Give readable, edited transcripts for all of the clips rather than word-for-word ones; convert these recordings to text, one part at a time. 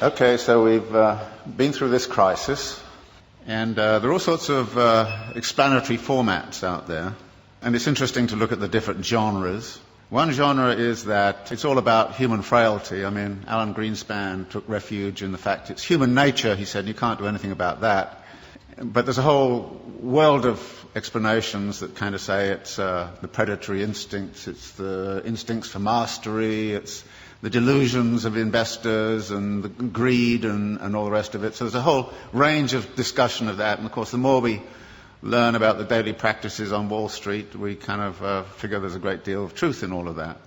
Okay, so we've been through this crisis, and there are all sorts of explanatory formats out there, and it's interesting to look at the different genres. One genre is that it's all about human frailty. I mean, Alan Greenspan took refuge in the fact it's human nature, he said, and you can't do anything about that. But there's a whole world of explanations that kind of say it's the predatory instincts, it's the instincts for mastery, it's the delusions of investors and the greed and all the rest of it. So there's a whole range of discussion of that. And of course, the more we learn about the daily practices on Wall Street, we kind of figure there's a great deal of truth in all of that.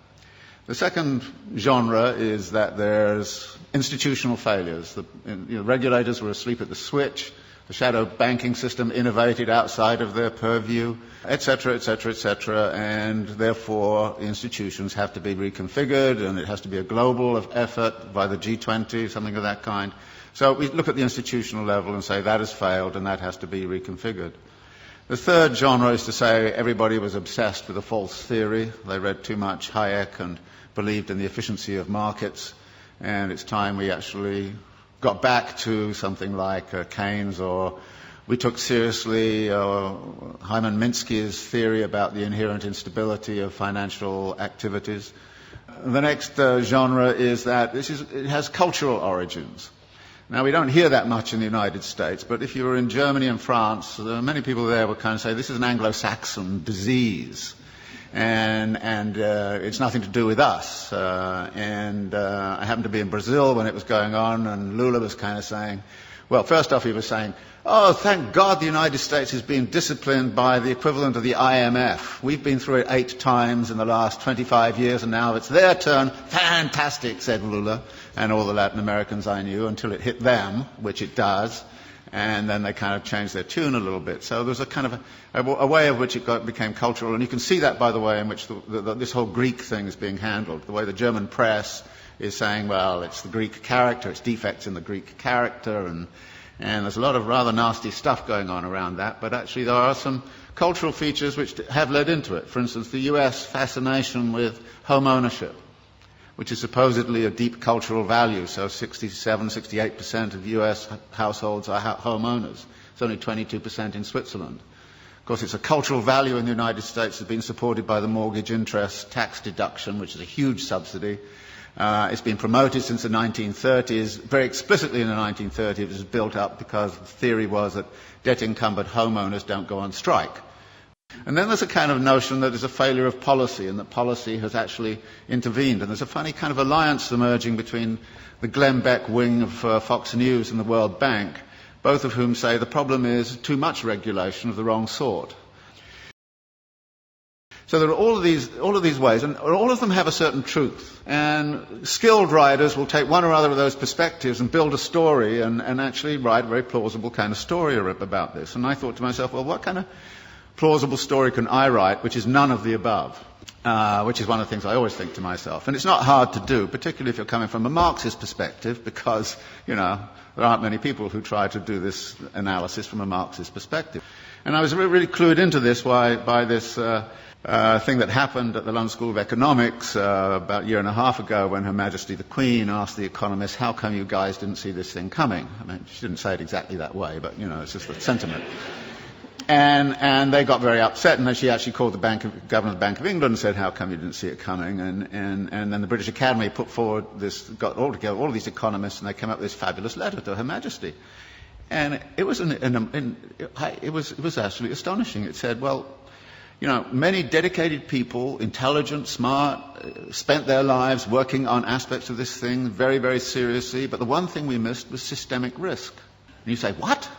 The second genre is that there's institutional failures. The regulators were asleep at the switch. The shadow banking system innovated outside of their purview, etc., etc., etc., and therefore the institutions have to be reconfigured, and it has to be a global effort by the G20, something of that kind. So we look at the institutional level and say that has failed and that has to be reconfigured. The third genre is to say everybody was obsessed with a false theory. They read too much Hayek and believed in the efficiency of markets, and it's time we actually got back to something like Keynes, or we took seriously Hyman Minsky's theory about the inherent instability of financial activities. The next genre is that it has cultural origins. Now, we don't hear that much in the United States, but if you were in Germany and France, many people there would kind of say this is an Anglo-Saxon disease. And it's nothing to do with us. I happened to be in Brazil when it was going on, and Lula was kind of saying, well, first off he was saying, oh, thank God the United States is being disciplined by the equivalent of the IMF. We've been through it 8 times in the last 25 years, and now it's their turn. Fantastic, said Lula, and all the Latin Americans I knew, until it hit them, which it does. And then they kind of changed their tune a little bit. So there's a kind of a way of which it became cultural. And you can see that, by the way, in which this whole Greek thing is being handled. The way the German press is saying, well, it's the Greek character, it's defects in the Greek character, and there's a lot of rather nasty stuff going on around that. But actually there are some cultural features which have led into it. For instance, the US fascination with home ownership, which is supposedly a deep cultural value. So 67, 68% of US households are homeowners. It's only 22% in Switzerland. Of course, it's a cultural value in the United States. It's been supported by the mortgage interest tax deduction, which is a huge subsidy. It's been promoted since the 1930s. Very explicitly in the 1930s, it was built up because the theory was that debt-encumbered homeowners don't go on strike. And then there's a kind of notion that there's a failure of policy, and that policy has actually intervened. And there's a funny kind of alliance emerging between the Glenn Beck wing of Fox News and the World Bank, both of whom say the problem is too much regulation of the wrong sort. So there are all of these ways, and all of them have a certain truth. And skilled writers will take one or other of those perspectives and build a story and actually write a very plausible kind of story about this. And I thought to myself, well, what kind of plausible story can I write which is none of the above? Which is one of the things I always think to myself. And it's not hard to do, particularly if you're coming from a Marxist perspective, because, there aren't many people who try to do this analysis from a Marxist perspective. And I was really clued into this by this thing that happened at the London School of Economics about a year and a half ago, when Her Majesty the Queen asked the economists, how come you guys didn't see this thing coming? I mean, she didn't say it exactly that way, but, it's just the sentiment. And they got very upset, and then she actually called the governor of the Bank of England and said, how come you didn't see it coming? And then the British Academy put forward got all together all of these economists, and they came up with this fabulous letter to Her Majesty. And it was it was actually astonishing. It said, well, many dedicated people, intelligent, smart, spent their lives working on aspects of this thing very, very seriously, but the one thing we missed was systemic risk. And you say, what?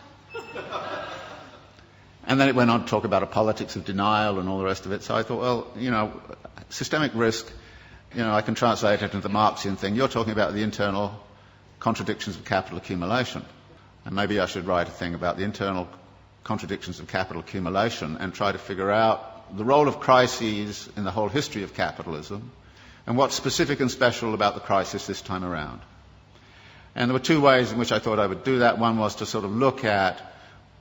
And then it went on to talk about a politics of denial and all the rest of it. So I thought, well, systemic risk, I can translate it into the Marxian thing. You're talking about the internal contradictions of capital accumulation. And maybe I should write a thing about the internal contradictions of capital accumulation and try to figure out the role of crises in the whole history of capitalism and what's specific and special about the crisis this time around. And there were 2 ways in which I thought I would do that. One was to sort of look at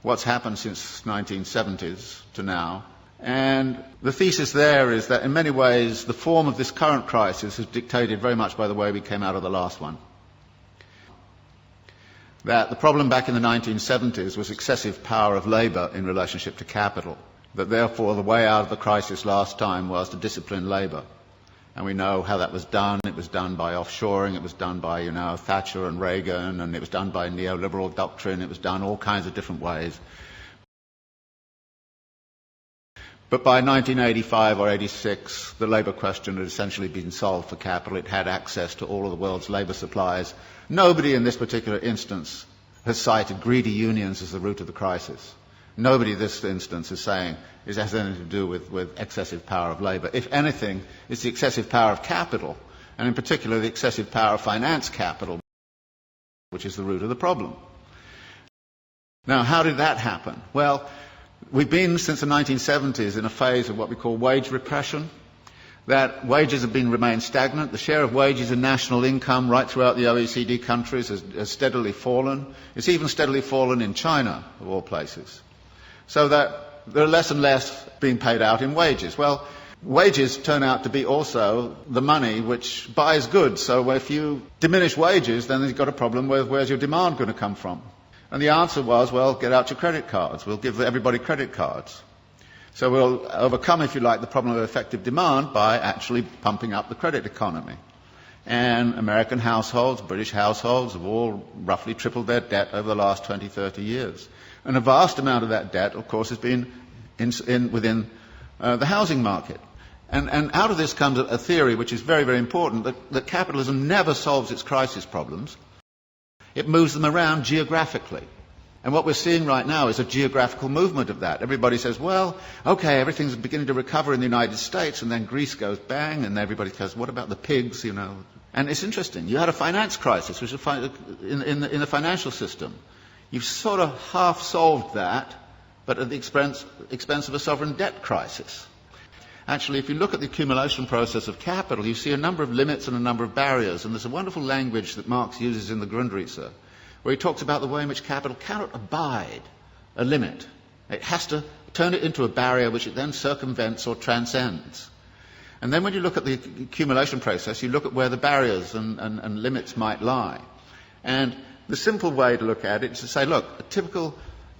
what's happened since 1970s to now. And the thesis there is that in many ways the form of this current crisis is dictated very much by the way we came out of the last one. that the problem back in the 1970s was excessive power of labour in relationship to capital, that therefore the way out of the crisis last time was to discipline labour. And we know how that was done. It was done by offshoring, it was done by, Thatcher and Reagan, and it was done by neoliberal doctrine, it was done all kinds of different ways. But by 1985 or 86, the labour question had essentially been solved for capital. It had access to all of the world's labour supplies. Nobody in this particular instance has cited greedy unions as the root of the crisis. Nobody in this instance is saying it has anything to do with excessive power of labour. If anything, it's the excessive power of capital, and in particular the excessive power of finance capital, which is the root of the problem. Now, how did that happen? Well, we've been, since the 1970s, in a phase of what we call wage repression, that wages have remained stagnant. The share of wages in national income right throughout the OECD countries has steadily fallen. It's even steadily fallen in China, of all places. So that there are less and less being paid out in wages. Well, wages turn out to be also the money which buys goods. So if you diminish wages, then you've got a problem with where's your demand going to come from? And the answer was, well, get out your credit cards. We'll give everybody credit cards. So we'll overcome, if you like, the problem of effective demand by actually pumping up the credit economy. And American households, British households have all roughly tripled their debt over the last 20, 30 years. And a vast amount of that debt, of course, has been within the housing market. And out of this comes a theory which is very, very important, that capitalism never solves its crisis problems. It moves them around geographically. And what we're seeing right now is a geographical movement of that. Everybody says, well, okay, everything's beginning to recover in the United States, and then Greece goes bang, and everybody says, what about the pigs, And it's interesting. You had a finance crisis, which is in the financial system. You've sort of half solved that, but at the expense of a sovereign debt crisis. Actually, if you look at the accumulation process of capital, you see a number of limits and a number of barriers. And there's a wonderful language that Marx uses in the Grundrisse, where he talks about the way in which capital cannot abide a limit. It has to turn it into a barrier which it then circumvents or transcends. And then when you look at the accumulation process, you look at where the barriers and limits might lie. And the simple way to look at it is to say, look, the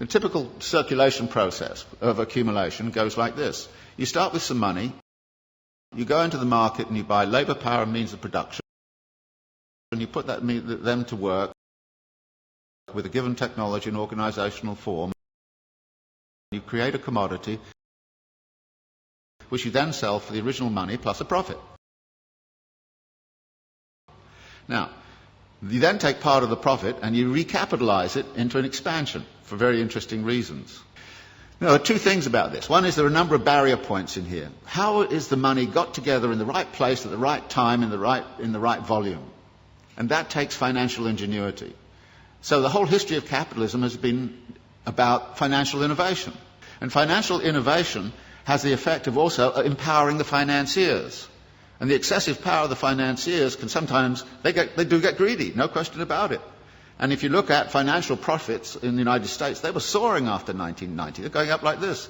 typical circulation process of accumulation goes like this. You start with some money, you go into the market and you buy labour, power and means of production, and you put them to work with a given technology and organisational form. You create a commodity which you then sell for the original money plus a profit. Now, you then take part of the profit and you recapitalise it into an expansion for very interesting reasons. Now, there are two things about this. One is there are a number of barrier points in here. How is the money got together in the right place at the right time in the right volume? And that takes financial ingenuity. So the whole history of capitalism has been about financial innovation. And financial innovation has the effect of also empowering the financiers. And the excessive power of the financiers can sometimes, they do get greedy, no question about it. And if you look at financial profits in the United States, they were soaring after 1990. They're going up like this.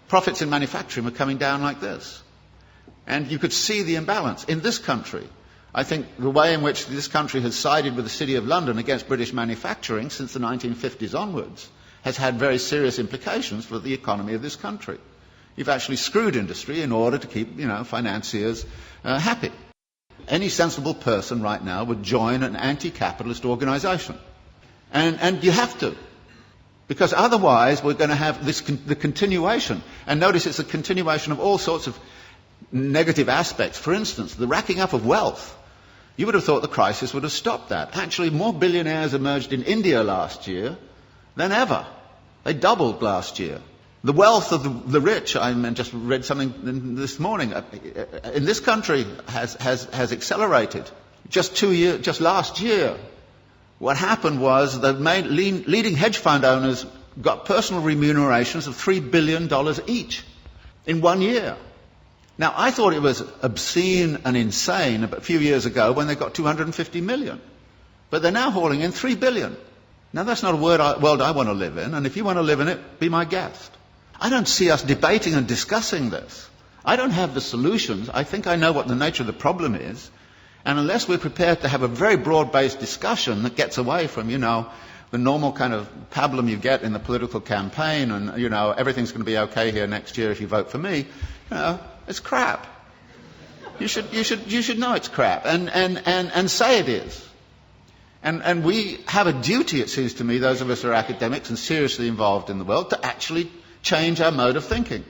Profits in manufacturing were coming down like this. And you could see the imbalance. In this country, I think the way in which this country has sided with the City of London against British manufacturing since the 1950s onwards has had very serious implications for the economy of this country. You've actually screwed industry in order to keep, financiers happy. Any sensible person right now would join an anti-capitalist organisation. And you have to. Because otherwise we're going to have the continuation. And notice it's a continuation of all sorts of negative aspects. For instance, the racking up of wealth. You would have thought the crisis would have stopped that. Actually, more billionaires emerged in India last year than ever. They doubled last year. The wealth of the rich, I just read something this morning, in this country has accelerated. Just last year, what happened was the leading hedge fund owners got personal remunerations of $3 billion each in 1 year. Now, I thought it was obscene and insane a few years ago when they got 250 million. But they're now hauling in 3 billion. Now, that's not a world I want to live in, and if you want to live in it, be my guest. I don't see us debating and discussing this. I don't have the solutions. I think I know what the nature of the problem is. And unless we're prepared to have a very broad-based discussion that gets away from, the the normal kind of pablum you get in the political campaign, and, you know, everything's going to be okay here next year if you vote for me, you know, it's crap. You should know it's crap, and say it is. And we have a duty, it seems to me, those of us who are academics and seriously involved in the world, to actually change our mode of thinking.